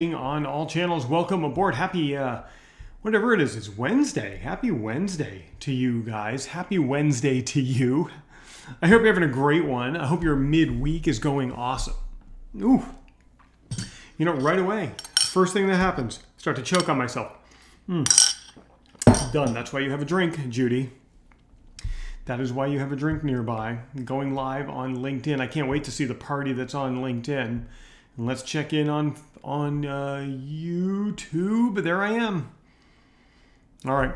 On all channels. Welcome aboard. Happy, whatever it is, it's Wednesday. Happy Wednesday to you guys. Happy Wednesday to you. I hope you're having a great one. I hope your midweek is going awesome. Ooh. You know, right away, first thing that happens, start to choke on myself. Done. That's why you have a drink, Judy. That is why you have a drink nearby. Going live on LinkedIn. I can't wait to see the party that's on LinkedIn. And let's check in on YouTube. There I am. All right,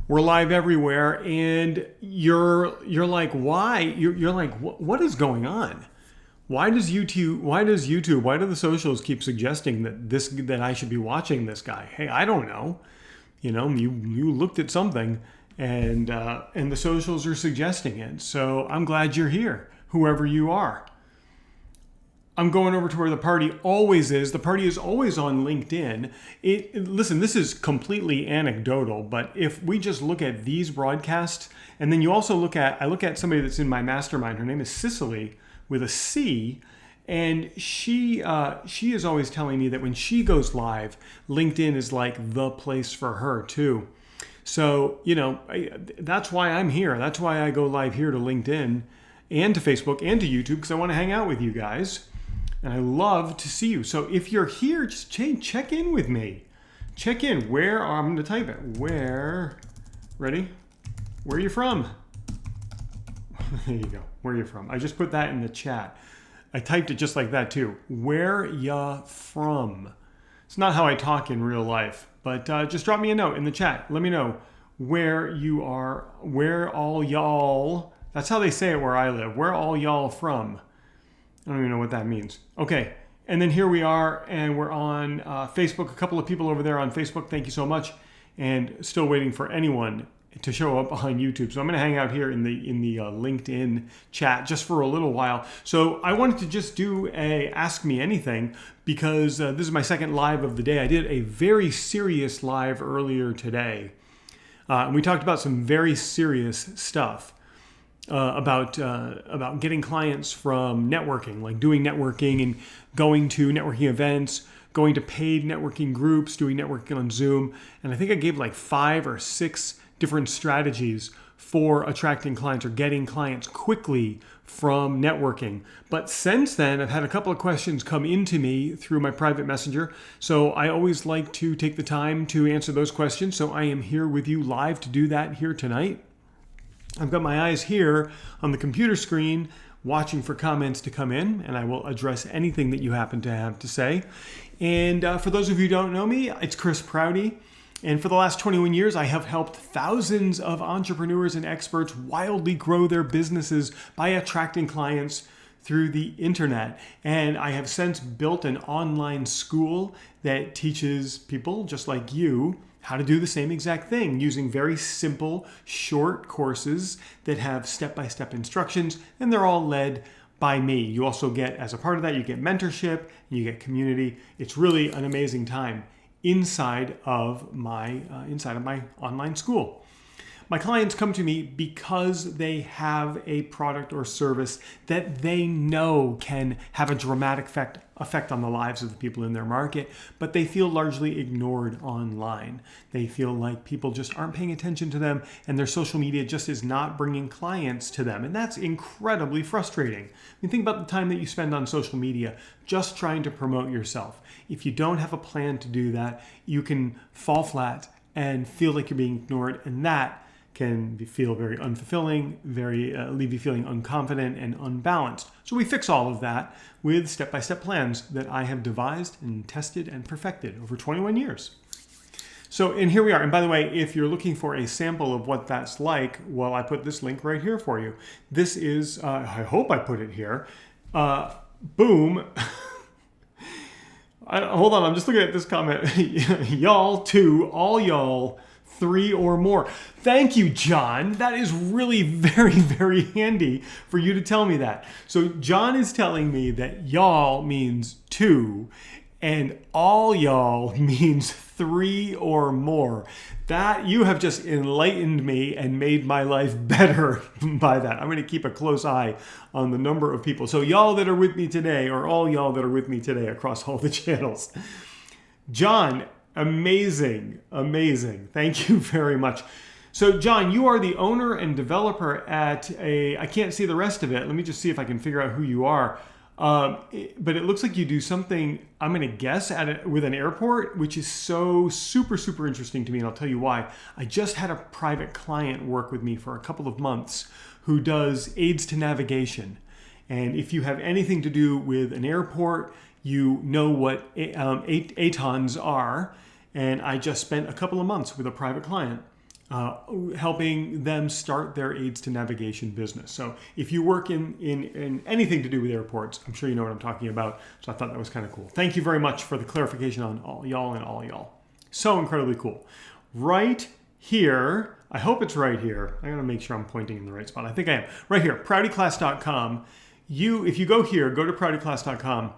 we're live everywhere, and you're like, why? You're like, what is going on? Why does YouTube? Why do the socials keep suggesting that I should be watching this guy? Hey, I don't know. You know, you looked at something, and the socials are suggesting it. So I'm glad you're here, whoever you are. I'm going over to where the party always is. The party is always on LinkedIn. Listen, this is completely anecdotal, but if we just look at these broadcasts, and then you also I look at somebody that's in my mastermind. Her name is Cicely with a C, and she is always telling me that when she goes live, LinkedIn is like the place for her too. So, you know, that's why I'm here. That's why I go live here to LinkedIn and to Facebook and to YouTube, because I want to hang out with you guys. And I love to see you. So if you're here, just check in with me. Check in. I'm going to type it. Ready? Where are you from? There you go. Where are you from? I just put that in the chat. I typed it just like that too. Where ya from? It's not how I talk in real life, but just drop me a note in the chat. Let me know where you are, where all y'all, that's how they say it where I live. Where all y'all from? I don't even know what that means. Okay, and then here we are, and we're on Facebook. A couple of people over there on Facebook. Thank you so much. And still waiting for anyone to show up on YouTube. So I'm going to hang out here in the LinkedIn chat just for a little while. So I wanted to just do a Ask Me Anything because this is my second live of the day. I did a very serious live earlier today, and we talked about some very serious stuff. About getting clients from networking, like doing networking and going to networking events, going to paid networking groups, doing networking on Zoom. And I think I gave like 5 or 6 different strategies for attracting clients or getting clients quickly from networking. But since then, I've had a couple of questions come into me through my private messenger. So I always like to take the time to answer those questions. So I am here with you live to do that here tonight. I've got my eyes here on the computer screen watching for comments to come in, and I will address anything that you happen to have to say. And for those of you who don't know me, it's Chris Prouty. And for the last 21 years, I have helped thousands of entrepreneurs and experts wildly grow their businesses by attracting clients through the internet. And I have since built an online school that teaches people just like you how to do the same exact thing using very simple, short courses that have step-by-step instructions, and they're all led by me. You also get, as a part of that, you get mentorship, you get community. It's really an amazing time inside of my online school. My clients come to me because they have a product or service that they know can have a dramatic effect on the lives of the people in their market, but they feel largely ignored online. They feel like people just aren't paying attention to them, and their social media just is not bringing clients to them. And that's incredibly frustrating. I mean, think about the time that you spend on social media just trying to promote yourself. If you don't have a plan to do that, you can fall flat and feel like you're being ignored, and that can feel very unfulfilling, leave you feeling unconfident and unbalanced. So we fix all of that with step-by-step plans that I have devised and tested and perfected over 21 years. So, and here we are. And by the way, if you're looking for a sample of what that's like, well, I put this link right here for you. This is, I hope I put it here. Boom. Hold on, I'm just looking at this comment. Y'all, 2, all y'all, 3 or more. Thank you, John. That is really very, very handy for you to tell me that. So John is telling me that y'all means 2 and all y'all means 3 or more. That you have just enlightened me and made my life better by that. I'm going to keep a close eye on the number of people. So y'all that are with me today, or all y'all that are with me today across all the channels. John, amazing, amazing. Thank you very much. So John, you are the owner and developer at I can't see the rest of it. Let me just see if I can figure out who you are. But it looks like you do something, I'm going to guess, with an airport, which is so super, super interesting to me. And I'll tell you why. I just had a private client work with me for a couple of months who does aids to navigation. And if you have anything to do with an airport, you know what ATONs are. And I just spent a couple of months with a private client helping them start their aids to navigation business. So if you work in anything to do with airports, I'm sure you know what I'm talking about. So I thought that was kind of cool. Thank you very much for the clarification on all y'all. So incredibly cool. Right here, I hope it's right here. I gotta make sure I'm pointing in the right spot. I think I am. Right here, proutyclass.com. If you go here, go to proutyclass.com,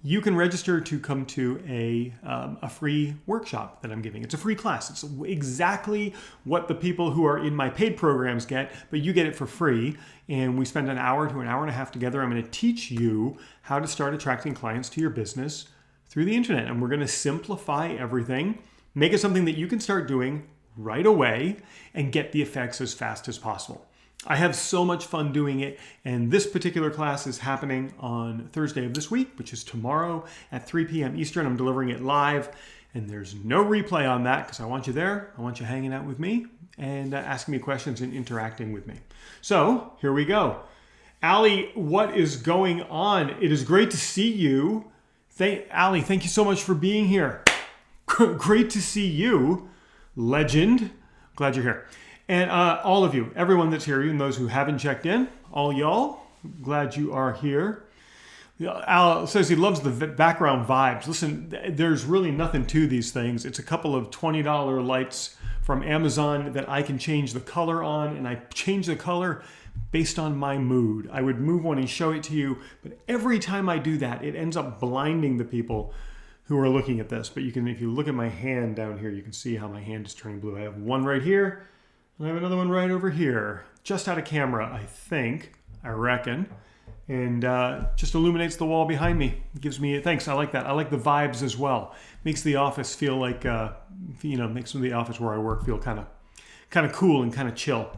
you can register to come to a free workshop that I'm giving. It's a free class. It's exactly what the people who are in my paid programs get, but you get it for free. And we spend an hour to an hour and a half together. I'm going to teach you how to start attracting clients to your business through the internet. And we're going to simplify everything, make it something that you can start doing right away and get the effects as fast as possible. I have so much fun doing it, and this particular class is happening on Thursday of this week, which is tomorrow at 3 p.m. Eastern. I'm delivering it live, and there's no replay on that because I want you there. I want you hanging out with me and asking me questions and interacting with me. So here we go. Allie, what is going on? It is great to see you. Allie, thank you so much for being here. Great to see you, legend. Glad you're here. And all of you, everyone that's here, even those who haven't checked in, all y'all, glad you are here. Al says he loves the background vibes. Listen, there's really nothing to these things. It's a couple of $20 lights from Amazon that I can change the color on, and I change the color based on my mood. I would move one and show it to you, but every time I do that, it ends up blinding the people who are looking at this. But you can, if you look at my hand down here, you can see how my hand is turning blue. I have one right here. I have another one right over here, just out of camera, I reckon. And just illuminates the wall behind me. It gives me, thanks, I like that. I like the vibes as well. Makes the office feel like, makes the office where I work feel kind of cool and kind of chill.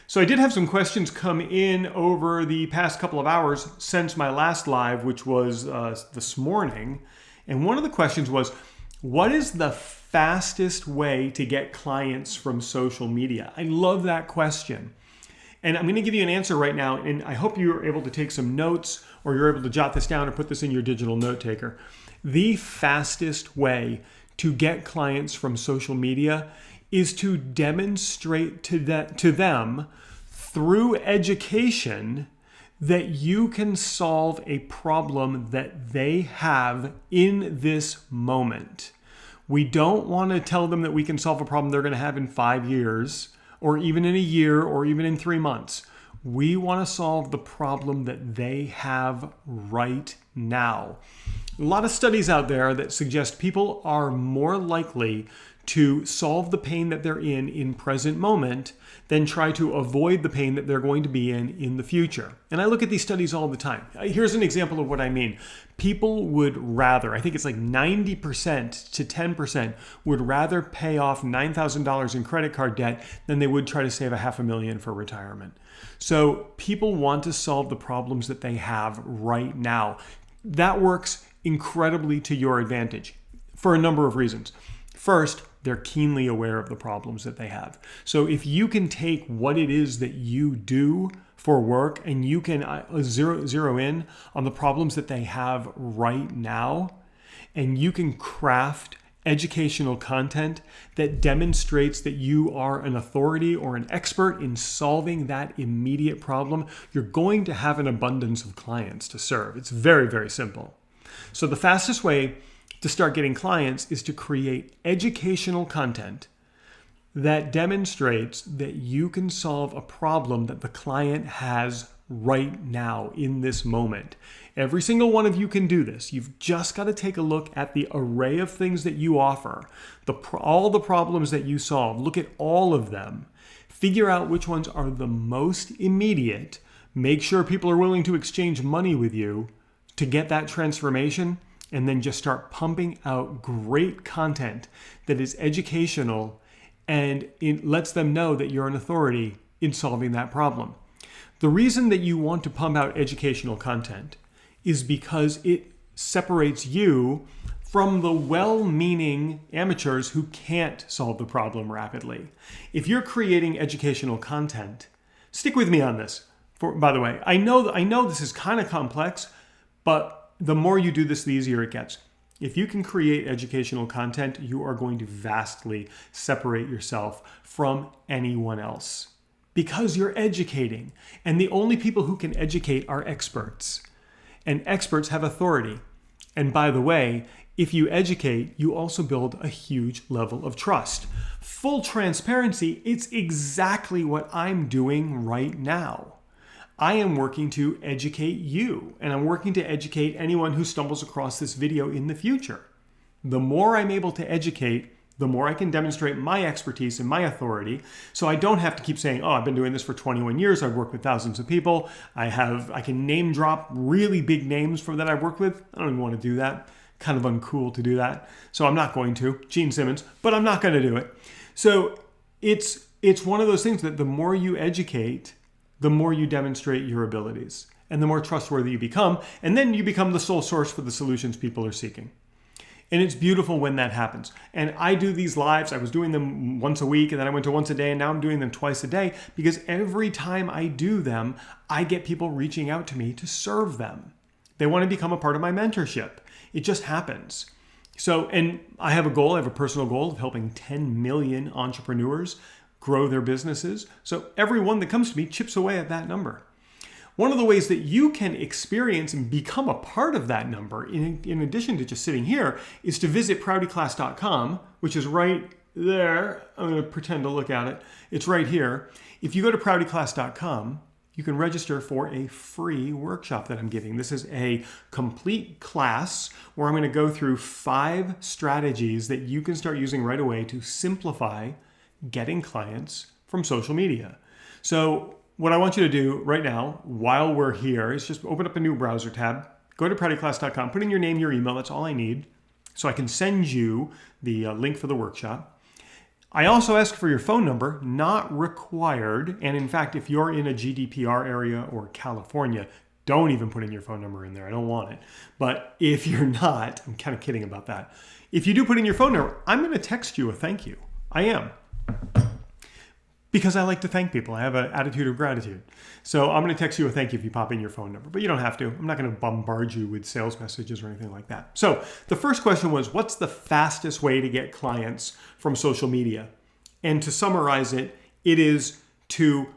So I did have some questions come in over the past couple of hours since my last live, which was this morning. And one of the questions was, what is the fastest way to get clients from social media? I love that question. And I'm going to give you an answer right now, and I hope you're able to take some notes or you're able to jot this down or put this in your digital note taker. The fastest way to get clients from social media is to demonstrate to them through education that you can solve a problem that they have in this moment. We don't want to tell them that we can solve a problem they're going to have in 5 years, or even in a year, or even in 3 months. We want to solve the problem that they have right now. A lot of studies out there that suggest people are more likely to solve the pain that they're in present moment than try to avoid the pain that they're going to be in the future. And I look at these studies all the time. Here's an example of what I mean. People would rather, I think it's like 90% to 10% would rather pay off $9,000 in credit card debt than they would try to save $500,000 for retirement. So people want to solve the problems that they have right now. That works incredibly to your advantage for a number of reasons. First, they're keenly aware of the problems that they have. So if you can take what it is that you do for work and you can zero in on the problems that they have right now, and you can craft educational content that demonstrates that you are an authority or an expert in solving that immediate problem, you're going to have an abundance of clients to serve. It's very, very simple. So the fastest way to start getting clients is to create educational content that demonstrates that you can solve a problem that the client has right now in this moment. Every single one of you can do this. You've just got to take a look at the array of things that you offer, all the problems that you solve. Look at all of them. Figure out which ones are the most immediate. Make sure people are willing to exchange money with you to get that transformation, and then just start pumping out great content that is educational and it lets them know that you're an authority in solving that problem. The reason that you want to pump out educational content is because it separates you from the well-meaning amateurs who can't solve the problem rapidly. If you're creating educational content, stick with me on this. By the way, I know this is kind of complex, but the more you do this, the easier it gets. If you can create educational content, you are going to vastly separate yourself from anyone else because you're educating. And the only people who can educate are experts. And experts have authority. And by the way, if you educate, you also build a huge level of trust. Full transparency, it's exactly what I'm doing right now. I am working to educate you, and I'm working to educate anyone who stumbles across this video in the future. The more I'm able to educate, the more I can demonstrate my expertise and my authority, so I don't have to keep saying, oh, I've been doing this for 21 years, I've worked with thousands of people, I can name drop really big names that I've worked with. I don't even want to do that. Kind of uncool to do that. So I'm not going to. Gene Simmons, but I'm not going to do it. So it's one of those things that the more you educate, the more you demonstrate your abilities and the more trustworthy you become. And then you become the sole source for the solutions people are seeking. And it's beautiful when that happens. And I do these lives. I was doing them once a week and then I went to once a day and now I'm doing them twice a day because every time I do them, I get people reaching out to me to serve them. They want to become a part of my mentorship. It just happens. So, and I have a personal goal of helping 10 million entrepreneurs grow their businesses. So everyone that comes to me chips away at that number. One of the ways that you can experience and become a part of that number, in addition to just sitting here, is to visit proutyclass.com, which is right there. I'm going to pretend to look at it. It's right here. If you go to proutyclass.com, you can register for a free workshop that I'm giving. This is a complete class where I'm going to go through 5 strategies that you can start using right away to simplify getting clients from social media. So what I want you to do right now, while we're here, is just open up a new browser tab, go to proutyclass.com, put in your name, your email, that's all I need, so I can send you the link for the workshop. I also ask for your phone number, not required, and in fact, if you're in a GDPR area or California, don't even put in your phone number in there, I don't want it. But if you're not, I'm kind of kidding about that. If you do put in your phone number, I'm going to text you a thank you. I am. Because I like to thank people. I have an attitude of gratitude. So I'm going to text you a thank you if you pop in your phone number, but you don't have to. I'm not going to bombard you with sales messages or anything like that. So the first question was, what's the fastest way to get clients from social media? And to summarize it, it is to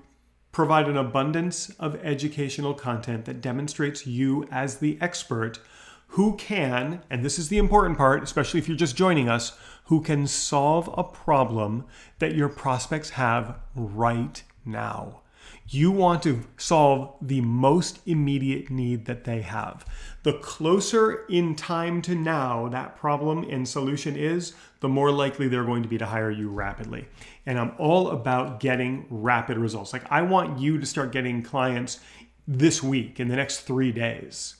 provide an abundance of educational content that demonstrates you as the expert who can, and this is the important part, especially if you're just joining us, who can solve a problem that your prospects have right now. You want to solve the most immediate need that they have. The closer in time to now that problem and solution is, the more likely they're going to be to hire you rapidly. And I'm all about getting rapid results. Like I want you to start getting clients this week, in the next 3 days.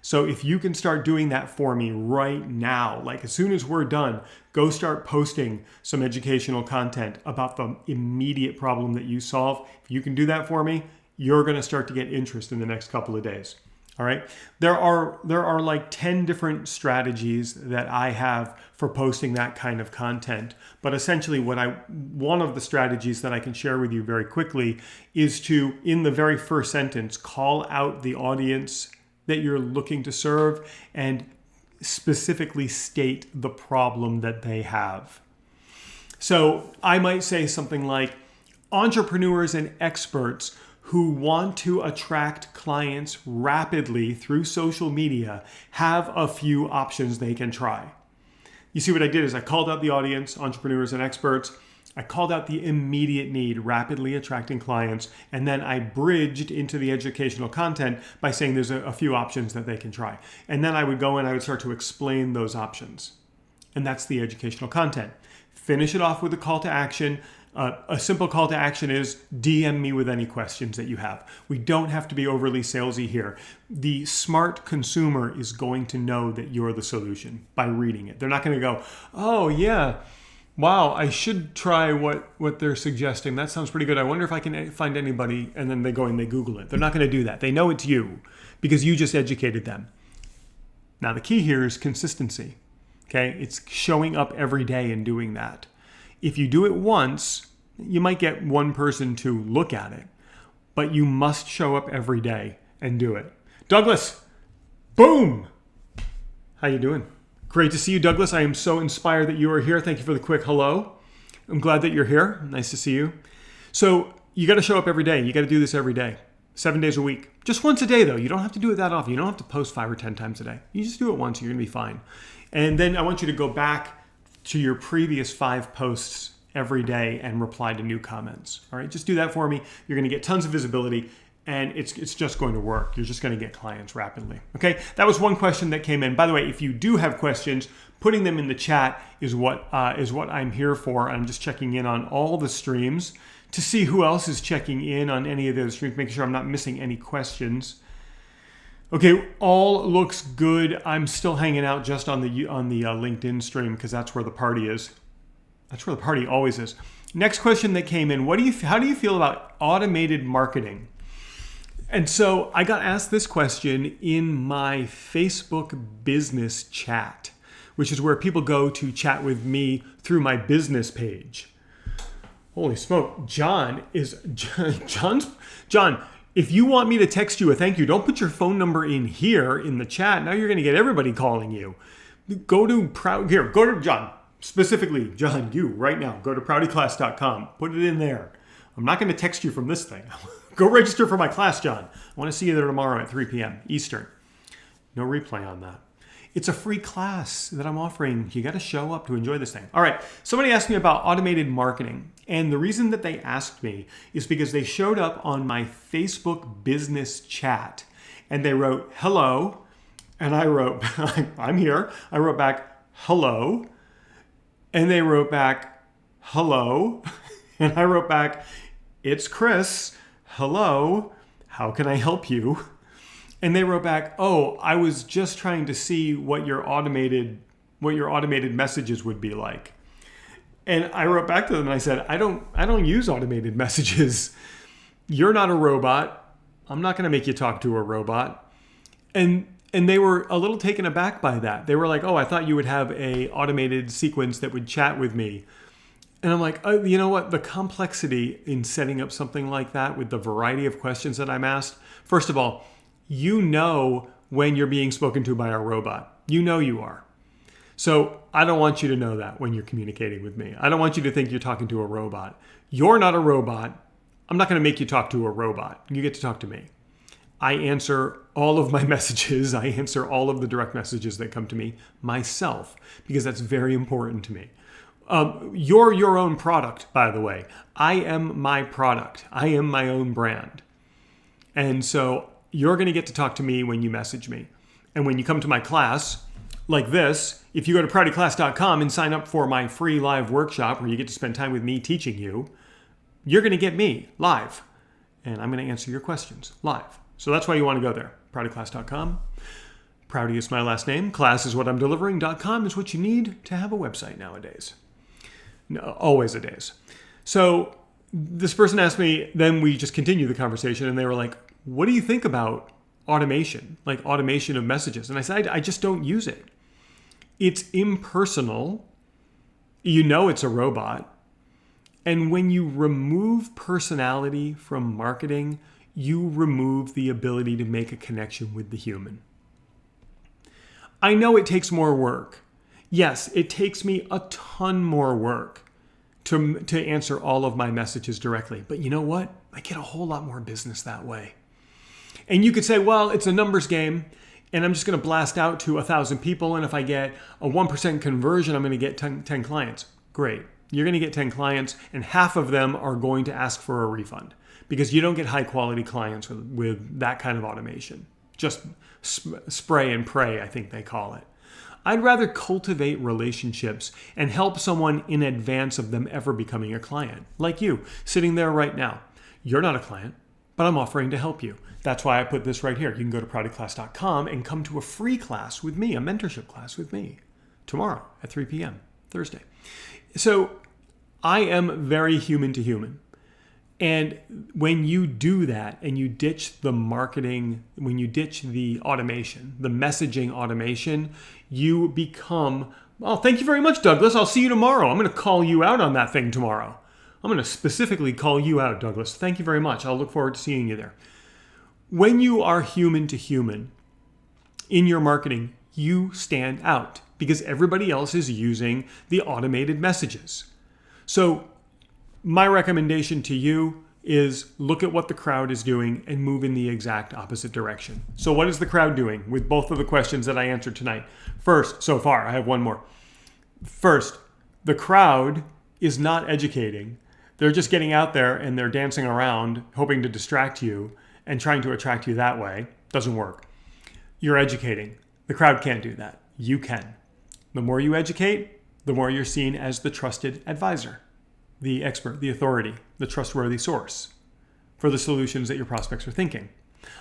So if you can start doing that for me right now, like as soon as we're done, go start posting some educational content about the immediate problem that you solve. If you can do that for me, you're going to start to get interest in the next couple of days. All right. There are like 10 different strategies that I have for posting that kind of content. But essentially one of the strategies that I can share with you very quickly is to, in the very first sentence, call out the audience that you're looking to serve and specifically state the problem that they have. So I might say something like, entrepreneurs and experts who want to attract clients rapidly through social media have a few options they can try. You see what I did is I called out the audience, entrepreneurs and experts. I called out the immediate need, rapidly attracting clients, and then I bridged into the educational content by saying there's a few options that they can try. And then I would go and I would start to explain those options. And that's the educational content. Finish it off with a call to action. A simple call to action is DM me with any questions that you have. We don't have to be overly salesy here. The smart consumer is going to know that you're the solution by reading it. They're not going to go, oh yeah, wow, I should try what they're suggesting. That sounds pretty good. I wonder if I can find anybody, and then they go and they Google it. They're not going to do that. They know it's you because you just educated them. Now the key here is consistency. Okay, it's showing up every day and doing that. If you do it once, you might get one person to look at it, but you must show up every day and do it. Douglas, boom! How you doing? Great to see you, Douglas. I am so inspired that you are here. Thank you for the quick hello. I'm glad that you're here. Nice to see you. So you got to show up every day. You got to do this every day, 7 days a week. Just once a day, though. You don't have to do it that often. You don't have to post 5 or 10 times a day. You just do it once. You're going to be fine. And then I want you to go back to your previous 5 posts every day and reply to new comments. All right, just do that for me. You're going to get tons of visibility, and it's just going to work. You're just going to get clients rapidly. Okay, that was one question that came in. By the way, if you do have questions, putting them in the chat is what I'm here for. I'm just checking in on all the streams to see who else is checking in on any of those streams, making sure I'm not missing any questions. Okay, all looks good. I'm still hanging out just on the LinkedIn stream because that's where the party is. That's where the party always is. Next question that came in: how do you feel about automated marketing? And so I got asked this question in my Facebook business chat, which is where people go to chat with me through my business page. Holy smoke, John. If you want me to text you a thank you, don't put your phone number in here in the chat. Now you're going to get everybody calling you. Go to John, specifically John, you right now. Go to proutyclass.com. Put it in there. I'm not going to text you from this thing. Go register for my class, John. I want to see you there tomorrow at 3 p.m. Eastern. No replay on that. It's a free class that I'm offering. You got to show up to enjoy this thing. All right. Somebody asked me about automated marketing. And the reason that they asked me is because they showed up on my Facebook business chat and they wrote, hello. And I wrote, I'm here. I wrote back, hello. And they wrote back, hello. And I wrote back, it's Chris. Hello. How can I help you? And they wrote back, oh, I was just trying to see what your automated messages would be like. And I wrote back to them and I said, I don't use automated messages. You're not a robot. I'm not going to make you talk to a robot. And they were a little taken aback by that. They were like, oh, I thought you would have a automated sequence that would chat with me. And I'm like, oh, you know what? The complexity in setting up something like that with the variety of questions that I'm asked. First of all, you know when you're being spoken to by a robot. You know you are. So I don't want you to know that when you're communicating with me. I don't want you to think you're talking to a robot. You're not a robot. I'm not going to make you talk to a robot. You get to talk to me. I answer all of my messages. I answer all of the direct messages that come to me myself because that's very important to me. You're your own product, by the way. I am my product. I am my own brand. And so you're going to get to talk to me when you message me. And when you come to my class, like this, if you go to proutyclass.com and sign up for my free live workshop where you get to spend time with me teaching you, you're going to get me live. And I'm going to answer your questions live. So that's why you want to go there. Proutyclass.com. Prouty is my last name. Class is what I'm delivering.com is what you need to have a website nowadays. No, always a days. So this person asked me, then we just continued the conversation and they were like, what do you think about automation, like automation of messages? And I said, I just don't use it. It's impersonal. You know it's a robot. And when you remove personality from marketing, you remove the ability to make a connection with the human. I know it takes more work. Yes, it takes me a ton more work to answer all of my messages directly. But you know what? I get a whole lot more business that way. And you could say, well, it's a numbers game and I'm just going to blast out to 1,000 people. And if I get a 1% conversion, I'm going to get 10 clients. Great. You're going to get 10 clients and half of them are going to ask for a refund because you don't get high quality clients with that kind of automation. Just spray and pray, I think they call it. I'd rather cultivate relationships and help someone in advance of them ever becoming a client. Like you, sitting there right now. You're not a client, but I'm offering to help you. That's why I put this right here. You can go to proutyclass.com and come to a free class with me, a mentorship class with me, tomorrow at 3 p.m., Thursday. So I am very human to human. And when you do that and you ditch the marketing, when you ditch the automation, the messaging automation, you become, well, thank you very much, Douglas. I'll see you tomorrow. I'm going to call you out on that thing tomorrow. I'm going to specifically call you out, Douglas. Thank you very much. I'll look forward to seeing you there. When you are human to human in your marketing, you stand out because everybody else is using the automated messages. So my recommendation to you is look at what the crowd is doing and move in the exact opposite direction. So what is the crowd doing with both of the questions that I answered tonight? First, so far, I have one more. First, the crowd is not educating. They're just getting out there and they're dancing around, hoping to distract you and trying to attract you that way. Doesn't work. You're educating. The crowd can't do that. You can. The more you educate, the more you're seen as the trusted advisor, the expert, the authority, the trustworthy source for the solutions that your prospects are thinking.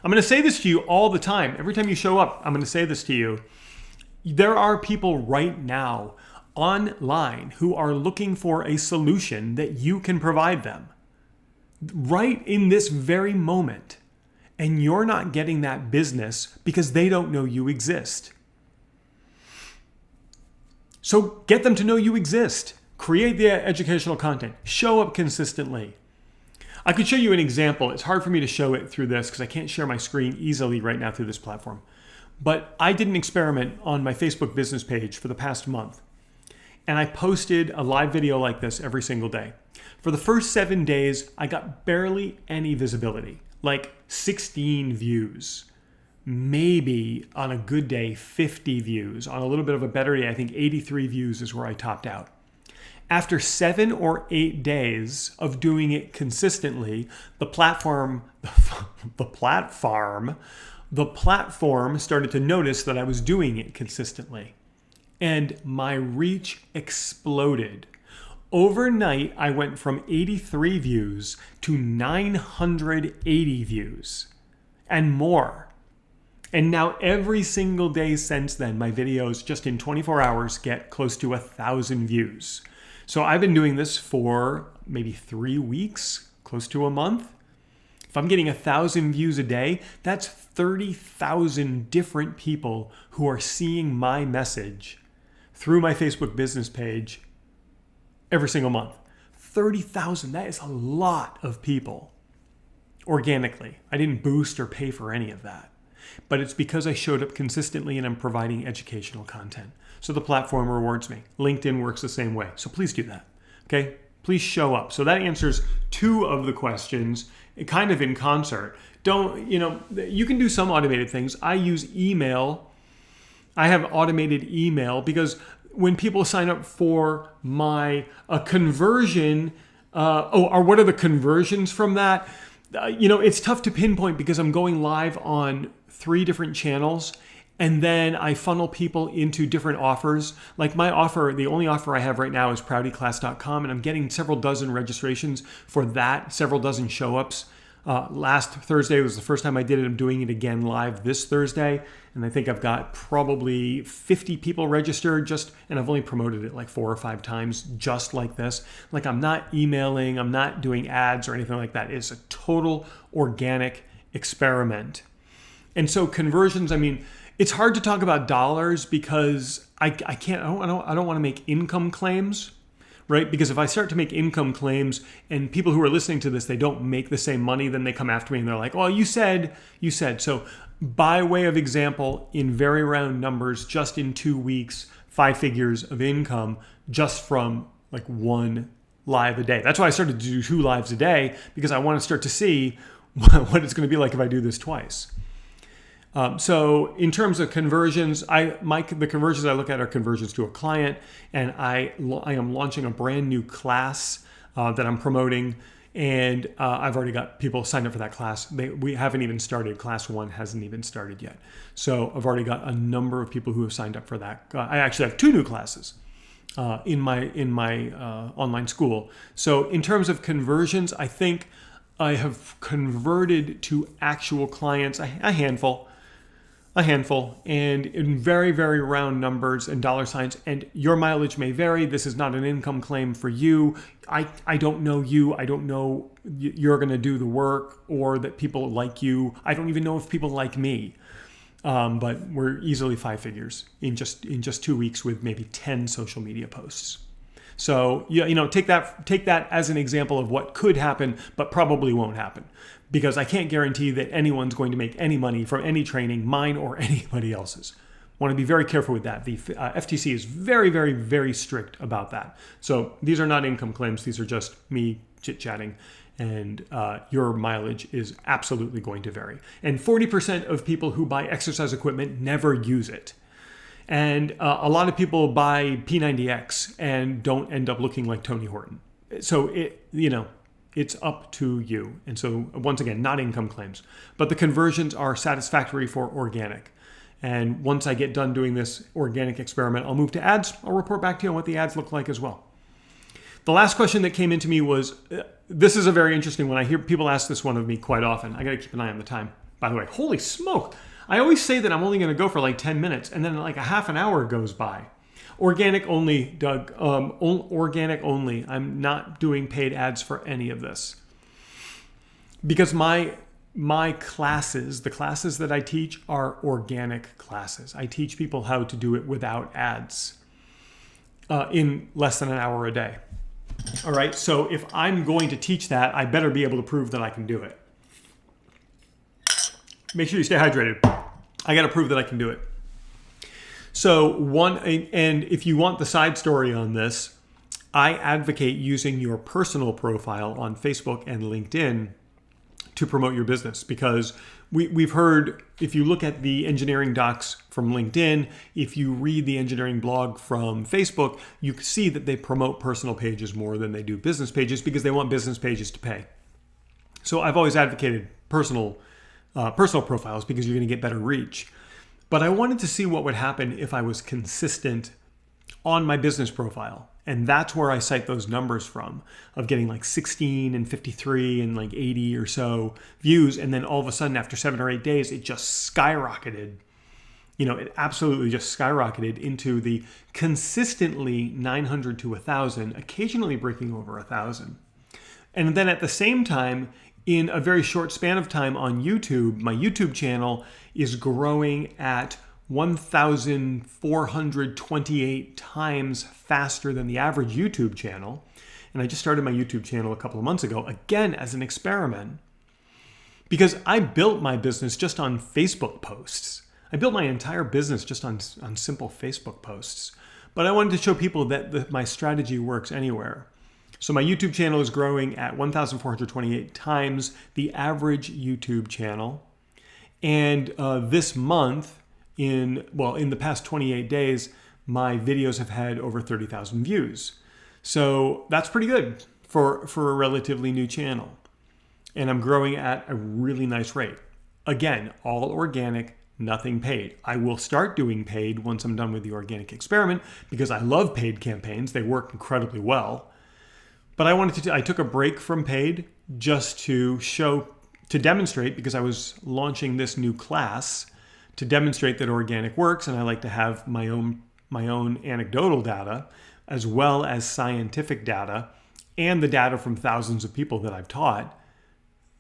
I'm going to say this to you all the time. Every time you show up, I'm going to say this to you. There are people right now online who are looking for a solution that you can provide them right in this very moment. And you're not getting that business because they don't know you exist. So get them to know you exist. Create the educational content. Show up consistently. I could show you an example. It's hard for me to show it through this because I can't share my screen easily right now through this platform. But I did an experiment on my Facebook business page for the past month. And I posted a live video like this every single day. For the first 7 days, I got barely any visibility, like 16 views. Maybe on a good day, 50 views. On a little bit of a better day, I think 83 views is where I topped out. After 7 or 8 days of doing it consistently, the platform started to notice that I was doing it consistently. And my reach exploded. Overnight, I went from 83 views to 980 views and more. And now every single day since then, my videos just in 24 hours get close to 1,000 views. So I've been doing this for maybe 3 weeks, close to a month. If I'm getting 1,000 views a day, that's 30,000 different people who are seeing my message through my Facebook business page every single month. 30,000, that is a lot of people organically. I didn't boost or pay for any of that. But it's because I showed up consistently and I'm providing educational content. So the platform rewards me. LinkedIn works the same way. So please do that. Okay? Please show up. So that answers 2 of the questions kind of in concert. You can do some automated things. I use email. I have automated email because when people sign up for my conversion, what are the conversions from that? It's tough to pinpoint because I'm going live on 3 different channels and then I funnel people into different offers. Like my offer, the only offer I have right now is proutyclass.com and I'm getting several dozen registrations for that, several dozen show-ups. Last Thursday was the first time I did it. I'm doing it again live this Thursday. And I think I've got probably 50 people registered and I've only promoted it like 4 or 5 times just like this. Like I'm not emailing, I'm not doing ads or anything like that. It's a total organic experiment. And so conversions, it's hard to talk about dollars because I don't want to make income claims. Right? Because if I start to make income claims and people who are listening to this, they don't make the same money, then they come after me and they're like, oh, you said. So by way of example, in very round numbers, just in 2 weeks, 5 figures of income just from like 1 live a day. That's why I started to do 2 lives a day because I want to start to see what it's going to be like if I do this twice. So in terms of conversions, the conversions I look at are conversions to a client, and I am launching a brand new class that I'm promoting And I've already got people signed up for that class. We haven't even started. Class 1 hasn't even started yet. So I've already got a number of people who have signed up for that. I actually have 2 new classes in my online school. So in terms of conversions, I think I have converted to actual clients a handful, and in very, very round numbers and dollar signs. And your mileage may vary. This is not an income claim for you. I don't know you. I don't know you're going to do the work or that people like you. I don't even know if people like me. But we're easily 5 figures in just 2 weeks with maybe 10 social media posts. So take that as an example of what could happen, but probably won't happen, because I can't guarantee that anyone's going to make any money from any training, mine or anybody else's. Want to be very careful with that. The FTC is very, very, very strict about that. So these are not income claims. These are just me chit-chatting. And your mileage is absolutely going to vary. And 40% of people who buy exercise equipment never use it. And a lot of people buy P90X and don't end up looking like Tony Horton. So it's up to you. And so once again, not income claims, but the conversions are satisfactory for organic. And once I get done doing this organic experiment, I'll move to ads. I'll report back to you on what the ads look like as well. The last question that came into me was, this is a very interesting one. I hear people ask this one of me quite often. I got to keep an eye on the time. By the way, holy smoke. I always say that I'm only going to go for like 10 minutes, and then like a half an hour goes by. Organic only, Doug. Organic only. I'm not doing paid ads for any of this. Because my classes, the classes that I teach, are organic classes. I teach people how to do it without ads in less than an hour a day. All right, so if I'm going to teach that, I better be able to prove that I can do it. Make sure you stay hydrated. I got to prove that I can do it. So and if you want the side story on this, I advocate using your personal profile on Facebook and LinkedIn to promote your business, because we've heard, if you look at the engineering docs from LinkedIn, if you read the engineering blog from Facebook, you can see that they promote personal pages more than they do business pages, because they want business pages to pay. So I've always advocated personal profiles, because you're going to get better reach. But I wanted to see what would happen if I was consistent on my business profile. And that's where I cite those numbers from, of getting like 16 and 53 and like 80 or so views. And then all of a sudden, after 7 or 8 days, it just skyrocketed. It absolutely just skyrocketed into the consistently 900 to 1,000, occasionally breaking over 1,000. And then at the same time, in a very short span of time on YouTube, my YouTube channel is growing at 1,428 times faster than the average YouTube channel. And I just started my YouTube channel a couple of months ago, again, as an experiment, because I built my business just on Facebook posts. I built my entire business just on simple Facebook posts. But I wanted to show people that my strategy works anywhere. So my YouTube channel is growing at 1,428 times the average YouTube channel. And this month, in the past 28 days, my videos have had over 30,000 views. So that's pretty good for a relatively new channel. And I'm growing at a really nice rate. Again, all organic, nothing paid. I will start doing paid once I'm done with the organic experiment, because I love paid campaigns. They work incredibly well. But I took a break from paid just to demonstrate, because I was launching this new class to demonstrate that organic works, and I like to have my own anecdotal data as well as scientific data and the data from thousands of people that I've taught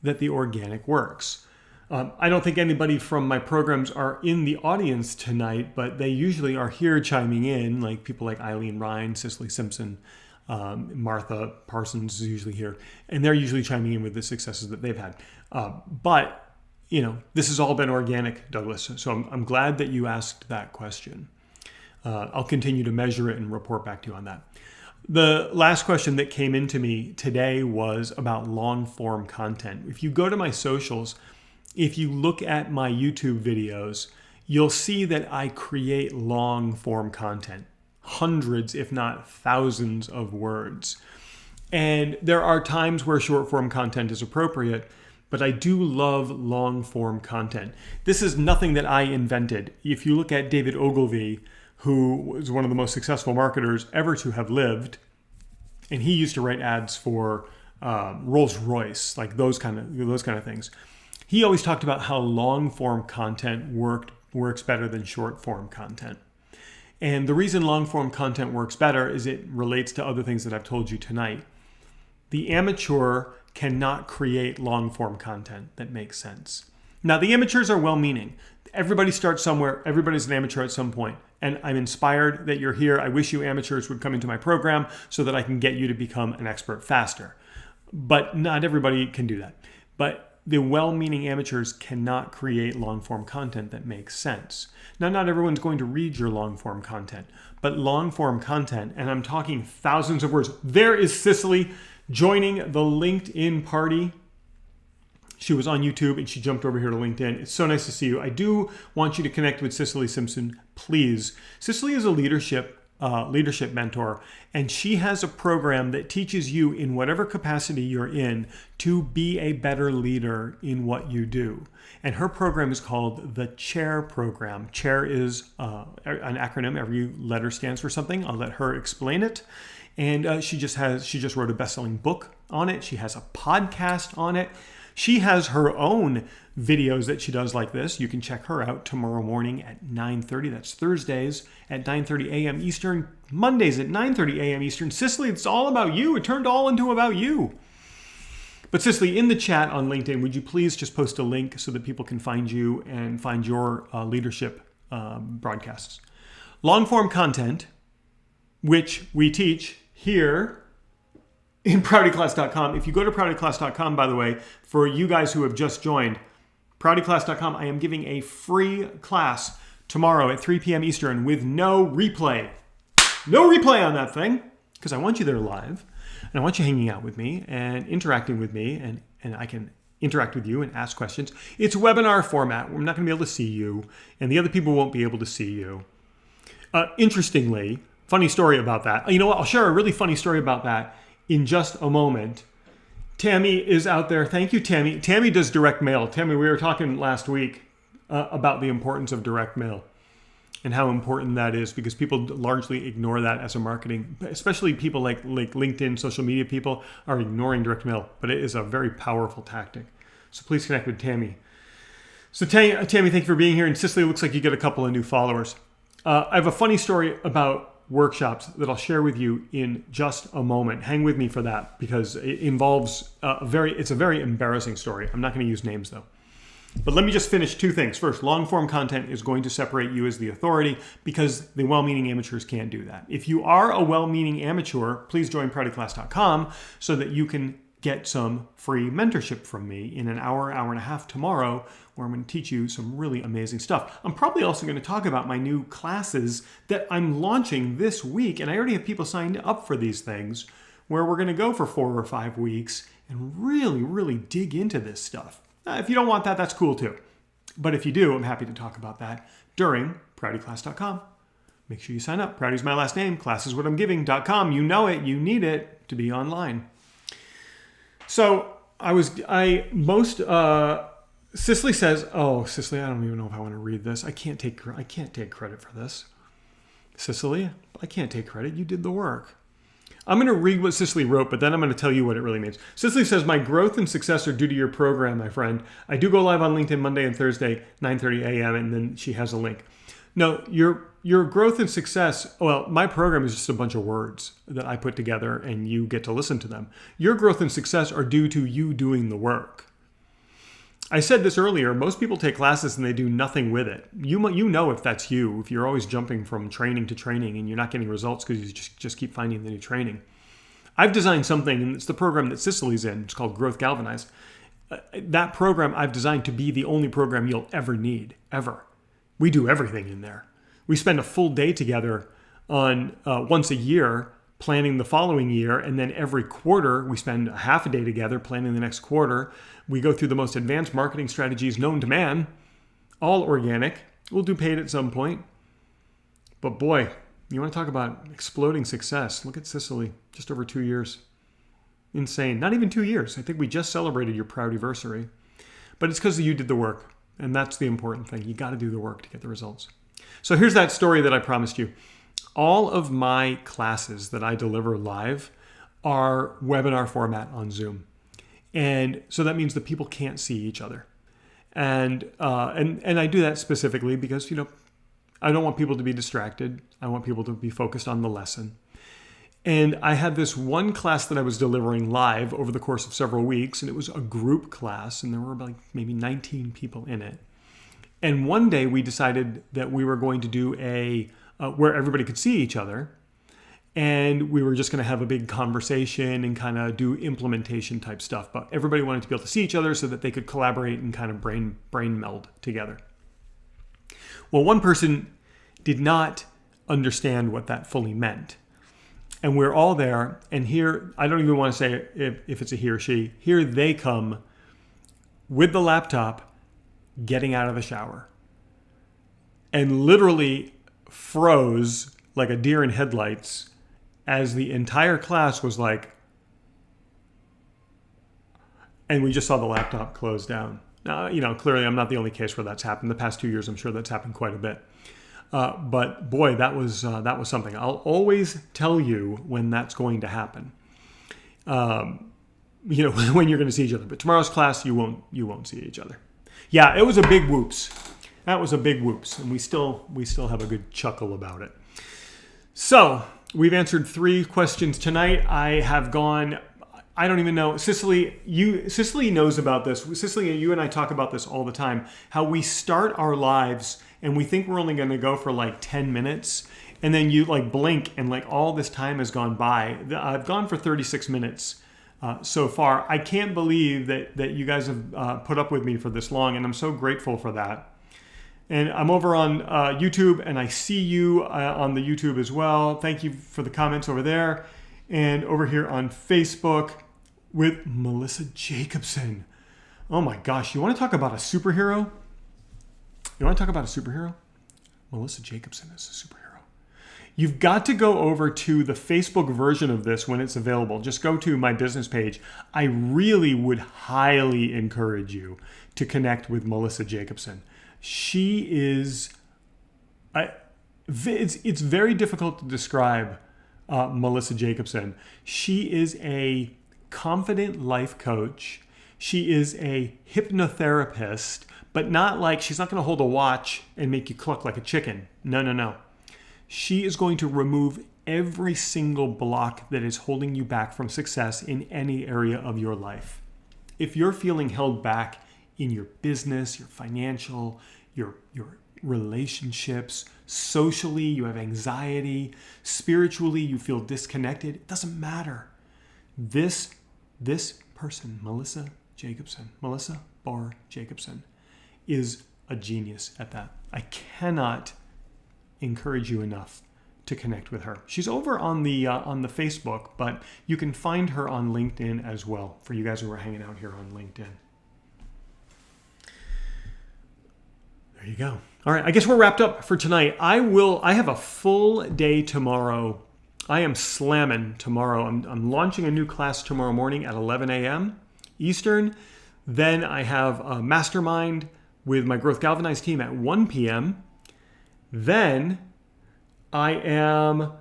that the organic works. I don't think anybody from my programs are in the audience tonight, but they usually are here chiming in, like people like Eileen Ryan, Cicely Simpson, Martha Parsons is usually here, and they're usually chiming in with the successes that they've had. But this has all been organic, Douglas. So I'm glad that you asked that question. I'll continue to measure it and report back to you on that. The last question that came into me today was about long form content. If you go to my socials, if you look at my YouTube videos, you'll see that I create long form content, hundreds, if not thousands of words. And there are times where short form content is appropriate, but I do love long form content. This is nothing that I invented. If you look at David Ogilvy, who was one of the most successful marketers ever to have lived, and he used to write ads for Rolls-Royce, like those kind of things. He always talked about how long form content works better than short form content. And the reason long form content works better is it relates to other things that I've told you tonight. The amateur cannot create long form content that makes sense. Now, the amateurs are well-meaning. Everybody starts somewhere. Everybody's an amateur at some point. And I'm inspired that you're here. I wish you amateurs would come into my program so that I can get you to become an expert faster. But not everybody can do that. But the well-meaning amateurs cannot create long-form content that makes sense. Now, not everyone's going to read your long-form content, but long-form content, and I'm talking thousands of words. There is Cicely joining the LinkedIn party. She was on YouTube and she jumped over here to LinkedIn. It's so nice to see you. I do want you to connect with Cicely Simpson, please. Cicely is a leadership mentor, and she has a program that teaches you in whatever capacity you're in to be a better leader in what you do. And her program is called the CHAIR program. CHAIR is an acronym. Every letter stands for something. I'll let her explain it. And she just wrote a best-selling book on it. She has a podcast on it. She has her own videos that she does like this. You can check her out tomorrow morning at 9:30. That's Thursdays at 9:30 a.m. Eastern. Mondays at 9:30 a.m. Eastern. Cicely, it's all about you. It turned all into about you. But Cicely, in the chat on LinkedIn, would you please just post a link so that people can find you and find your leadership broadcasts. Long-form content, which we teach here in ProutyClass.com. If you go to ProutyClass.com, by the way, for you guys who have just joined, ProutyClass.com, I am giving a free class tomorrow at 3 p.m. Eastern with no replay. No replay on that thing, because I want you there live, and I want you hanging out with me and interacting with me, and I can interact with you and ask questions. It's webinar format. We're not going to be able to see you, and the other people won't be able to see you. Interestingly, funny story about that. You know what? I'll share a really funny story about that in just a moment. Tammy is out there. Thank you, Tammy. Tammy does direct mail. Tammy, we were talking last week about the importance of direct mail and how important that is, because people largely ignore that as a marketing, especially people like LinkedIn, social media people are ignoring direct mail, but it is a very powerful tactic. So please connect with Tammy. So Tammy, thank you for being here. And Cicely, looks like you get a couple of new followers. I have a funny story about workshops that I'll share with you in just a moment. Hang with me for that, because it involves it's a very embarrassing story. I'm not going to use names though. But let me just finish two things. First, long form content is going to separate you as the authority, because the well-meaning amateurs can't do that. If you are a well-meaning amateur, please join ProutyClass.com so that you can get some free mentorship from me in an hour and a half tomorrow, where I'm going to teach you some really amazing stuff. I'm probably also going to talk about my new classes that I'm launching this week, and I already have people signed up for these things, where we're going to go for 4 or 5 weeks and really, really dig into this stuff. If you don't want that, that's cool too. But if you do, I'm happy to talk about that during ProutyClass.com. Make sure you sign up. Prouty's my last name. Class is what I'm giving.com. You know it. You need it to be online. So Cicely says, oh, Cicely, I don't even know if I want to read this. I can't take credit for this. Cicely, I can't take credit. You did the work. I'm going to read what Cicely wrote, but then I'm going to tell you what it really means. Cicely says, my growth and success are due to your program, my friend. I do go live on LinkedIn Monday and Thursday, 9:30 a.m., and then she has a link. No, your growth and success, well, my program is just a bunch of words that I put together and you get to listen to them. Your growth and success are due to you doing the work. I said this earlier, most people take classes and they do nothing with it. You know if that's you, if you're always jumping from training to training and you're not getting results because you just keep finding the new training. I've designed something, and it's the program that Cicely's in. It's called Growth Galvanized. That program I've designed to be the only program you'll ever need, ever. We do everything in there. We spend a full day together on once a year planning the following year, and then every quarter we spend a half a day together planning the next quarter. We go through the most advanced marketing strategies known to man, all organic. We'll do paid at some point. But boy, you want to talk about exploding success. Look at Cicely, just over 2 years. Insane. Not even 2 years. I think we just celebrated your Proutyversary. But it's because you did the work. And that's the important thing. You got to do the work to get the results. So here's that story that I promised you. All of my classes that I deliver live are webinar format on Zoom. And so that means that people can't see each other. And I do that specifically because, I don't want people to be distracted. I want people to be focused on the lesson. And I had this one class that I was delivering live over the course of several weeks, and it was a group class, and there were like maybe 19 people in it. And one day we decided that we were going to do a where everybody could see each other, and we were just going to have a big conversation and kind of do implementation type stuff. But everybody wanted to be able to see each other so that they could collaborate and kind of brain meld together. Well, one person did not understand what that fully meant. And we're all there, and here, I don't even want to say if it's a he or she, here they come with the laptop getting out of the shower and literally froze like a deer in headlights as the entire class was like, and we just saw the laptop close down. Now, clearly I'm not the only case where that's happened. The past 2 years, I'm sure that's happened quite a bit. But boy, that was something. I'll always tell you when that's going to happen. When you're going to see each other. But tomorrow's class, you won't see each other. Yeah, it was a big whoops. That was a big whoops, and we still have a good chuckle about it. So we've answered 3 questions tonight. I have gone. I don't even know. Cicely knows about this. Cicely, you and I talk about this all the time. How we start our lives and we think we're only going to go for like 10 minutes. And then you like blink and like all this time has gone by. I've gone for 36 minutes so far. I can't believe that you guys have put up with me for this long. And I'm so grateful for that. And I'm over on YouTube and I see you on the YouTube as well. Thank you for the comments over there. And over here on Facebook with Melissa Jacobson. Oh my gosh, you want to talk about a superhero? Melissa Jacobson is a superhero. You've got to go over to the Facebook version of this when it's available. Just go to my business page. I really would highly encourage you to connect with Melissa Jacobson. She is... It's very difficult to describe Melissa Jacobson. She is a confident life coach. She is a hypnotherapist, but not like she's not going to hold a watch and make you cluck like a chicken. No. She is going to remove every single block that is holding you back from success in any area of your life. If you're feeling held back in your business, your financial, your relationships, socially, you have anxiety, spiritually, you feel disconnected, it doesn't matter. This person, Melissa Barr Jacobson, is a genius at that. I cannot encourage you enough to connect with her. She's over on the Facebook, but you can find her on LinkedIn as well for you guys who are hanging out here on LinkedIn. There you go. All right, I guess we're wrapped up for tonight. I have a full day tomorrow. I am slamming tomorrow. I'm launching a new class tomorrow morning at 11 a.m. Eastern. Then I have a mastermind with my Growth Galvanized team at 1 p.m. Then I am...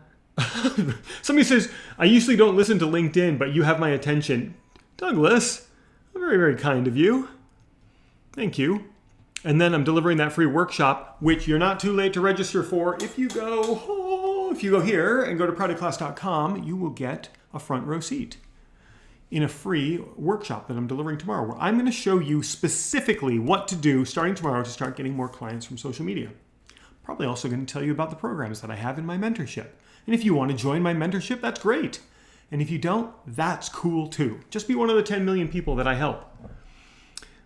Somebody says, I usually don't listen to LinkedIn, but you have my attention. Douglas, very, very kind of you. Thank you. And then I'm delivering that free workshop, which you're not too late to register for. If you go here and go to proutyclass.com, you will get a front row seat in a free workshop that I'm delivering tomorrow, where I'm going to show you specifically what to do starting tomorrow to start getting more clients from social media. Probably also going to tell you about the programs that I have in my mentorship. And if you want to join my mentorship, that's great. And if you don't, that's cool too. Just be one of the 10 million people that I help.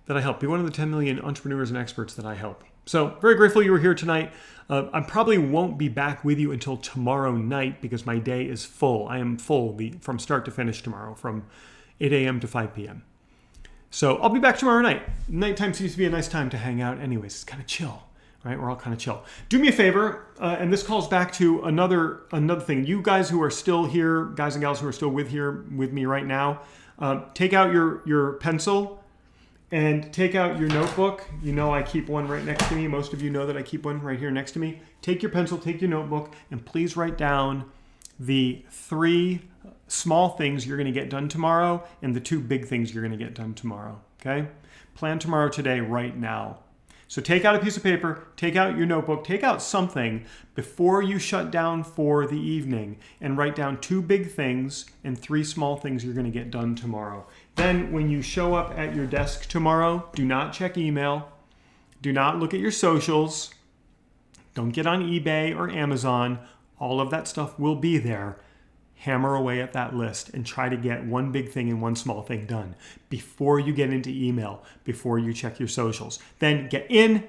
Be one of the 10 million entrepreneurs and experts that I help. So very grateful you were here tonight. I probably won't be back with you until tomorrow night because my day is full. I am full from start to finish tomorrow from 8 a.m. to 5 p.m. So I'll be back tomorrow night. Nighttime seems to be a nice time to hang out anyways. It's kind of chill. right? We're all kind of chill. Do me a favor, and this calls back to another thing. You guys who are still here, guys and gals who are still with me right now, take out your pencil and take out your notebook. You know I keep one right next to me. Most of you know that I keep one right here next to me. Take your pencil, take your notebook, and please write down the 3 small things you're going to get done tomorrow and the 2 big things you're going to get done tomorrow, okay? Plan tomorrow today right now. So take out a piece of paper, take out your notebook, take out something before you shut down for the evening and write down 2 big things and 3 small things you're going to get done tomorrow. Then when you show up at your desk tomorrow, do not check email, do not look at your socials, don't get on eBay or Amazon. All of that stuff will be there. Hammer away at that list and try to get 1 big thing and 1 small thing done before you get into email, before you check your socials. Then get in,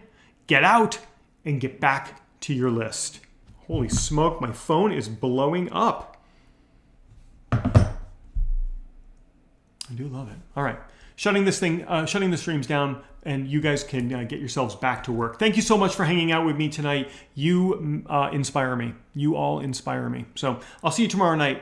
get out, and get back to your list. Holy smoke, my phone is blowing up. I do love it. All right, shutting the streams down, and you guys can get yourselves back to work. Thank you so much for hanging out with me tonight. You inspire me. You all inspire me. So I'll see you tomorrow night.